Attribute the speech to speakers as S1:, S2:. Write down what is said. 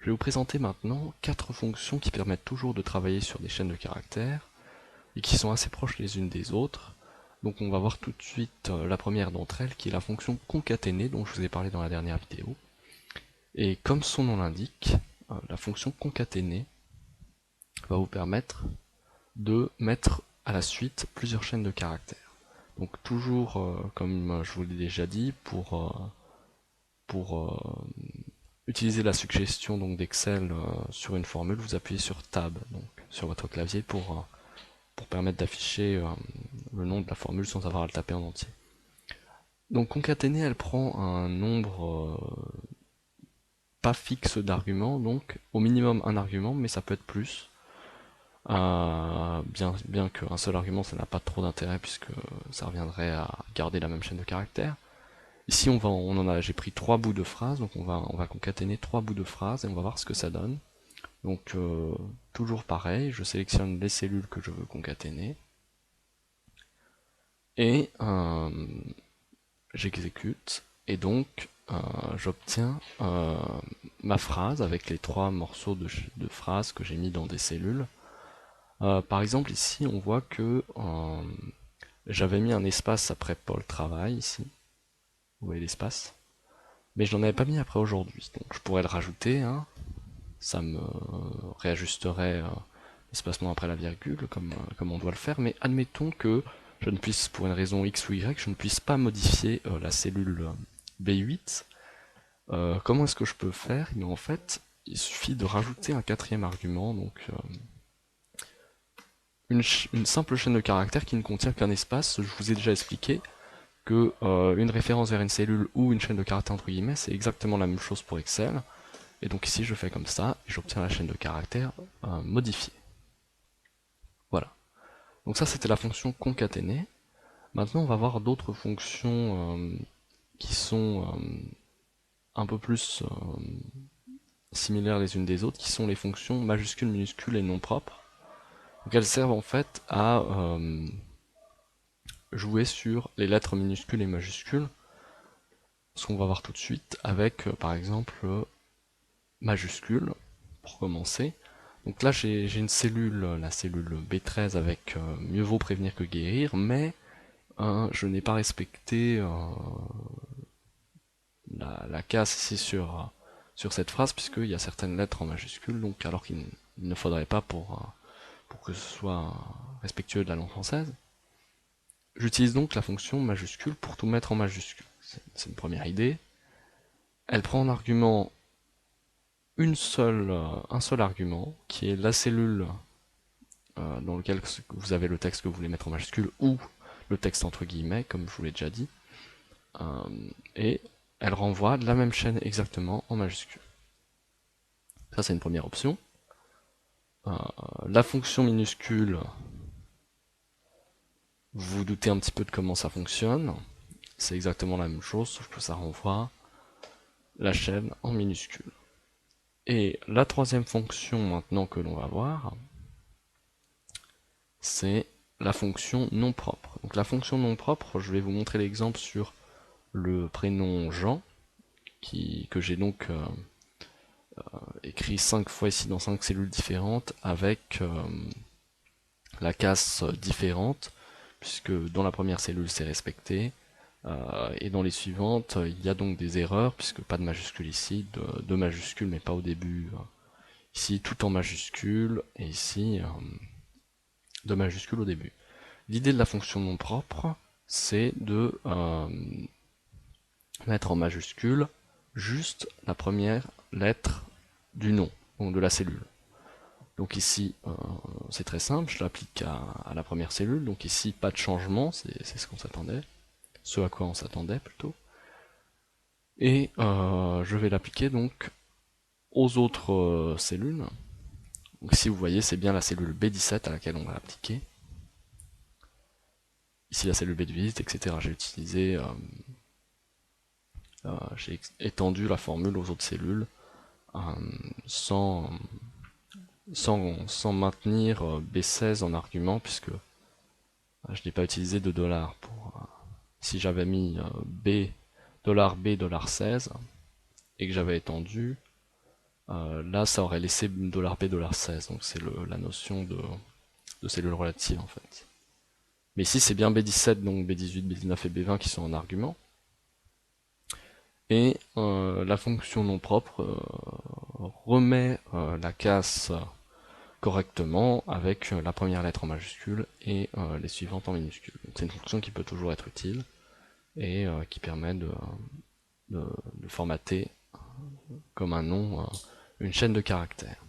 S1: Je vais vous présenter maintenant 4 fonctions qui permettent toujours de travailler sur des chaînes de caractères et qui sont assez proches les unes des autres. Donc on va voir tout de suite la première d'entre elles qui est la fonction concaténée dont je vous ai parlé dans la dernière vidéo. Et comme son nom l'indique, la fonction concaténée va vous permettre de mettre à la suite plusieurs chaînes de caractères. Donc toujours, comme je vous l'ai déjà dit, pour utiliser la suggestion donc d'Excel sur une formule, vous appuyez sur Tab donc sur votre clavier pour permettre d'afficher le nom de la formule sans avoir à le taper en entier. Donc concaténer, elle prend un nombre pas fixe d'arguments, donc au minimum un argument, mais ça peut être plus. Bien qu'un seul argument, ça n'a pas trop d'intérêt puisque ça reviendrait à garder la même chaîne de caractères. Ici, j'ai pris 3 bouts de phrases, donc on va concaténer 3 bouts de phrases et on va voir ce que ça donne. Donc toujours pareil, je sélectionne les cellules que je veux concaténer et j'exécute et donc j'obtiens ma phrase avec les 3 morceaux de phrases que j'ai mis dans des cellules. Par exemple ici on voit que j'avais mis un espace après Paul travaille ici, vous voyez l'espace, mais je n'en avais pas mis après aujourd'hui, donc je pourrais le rajouter, hein. Ça me réajusterait l'espacement après la virgule comme on doit le faire, mais admettons que je ne puisse, pour une raison X ou Y, je ne puisse pas modifier la cellule B8. Comment est-ce que je peux faire? Mais en fait, il suffit de rajouter un 4e argument, donc une simple chaîne de caractères qui ne contient qu'un espace. Je vous ai déjà expliqué que une référence vers une cellule ou une chaîne de caractères entre guillemets, c'est exactement la même chose pour Excel. Et donc ici je fais comme ça, et j'obtiens la chaîne de caractères modifiée. Voilà. Donc ça c'était la fonction concaténer. Maintenant on va voir d'autres fonctions qui sont un peu plus similaires les unes des autres, qui sont les fonctions majuscules, minuscules et non propres. Donc elles servent en fait à jouer sur les lettres minuscules et majuscules, ce qu'on va voir tout de suite avec par exemple majuscule, pour commencer. Donc là j'ai une cellule, la cellule B13 avec mieux vaut prévenir que guérir, mais je n'ai pas respecté la casse ici sur cette phrase, puisqu'il y a certaines lettres en majuscule, donc alors qu'il ne faudrait pas pour que ce soit respectueux de la langue française. J'utilise donc la fonction majuscule pour tout mettre en majuscule. C'est une première idée. Elle prend en argument un seul argument, qui est la cellule dans lequel vous avez le texte que vous voulez mettre en majuscule, ou le texte entre guillemets, comme je vous l'ai déjà dit, et elle renvoie la même chaîne exactement en majuscule. Ça c'est une première option. La fonction minuscule, vous vous doutez un petit peu de comment ça fonctionne, c'est exactement la même chose, sauf que ça renvoie la chaîne en minuscule. Et la troisième fonction maintenant que l'on va voir, c'est la fonction non propre. Donc la fonction non propre, je vais vous montrer l'exemple sur le prénom Jean, que j'ai donc écrit 5 fois ici dans 5 cellules différentes avec la casse différente, puisque dans la première cellule c'est respecté, et dans les suivantes il y a donc des erreurs, puisque pas de majuscule ici, de majuscule mais pas au début, ici tout en majuscule, et ici de majuscule au début. L'idée de la fonction non propre, c'est de mettre en majuscule juste la première lettre du nom, donc de la cellule. Donc ici, c'est très simple, je l'applique à la première cellule, donc ici, pas de changement, c'est ce qu'on s'attendait, ce à quoi on s'attendait plutôt. Et je vais l'appliquer donc aux autres cellules. Donc ici, vous voyez, c'est bien la cellule B17 à laquelle on va l'appliquer. Ici, la cellule B18, etc. J'ai étendu la formule aux autres cellules sans maintenir B16 en argument, puisque je n'ai pas utilisé de dollar pour. Si j'avais mis $B$16 et que j'avais étendu, Là, ça aurait laissé $B$16, donc c'est la notion de cellule relative en fait. Mais ici, c'est bien B17, donc B18, B19 et B20 qui sont en argument. Et la fonction non propre remet la casse correctement avec la première lettre en majuscule et les suivantes en minuscule. C'est une fonction qui peut toujours être utile et qui permet de formater comme un nom une chaîne de caractères.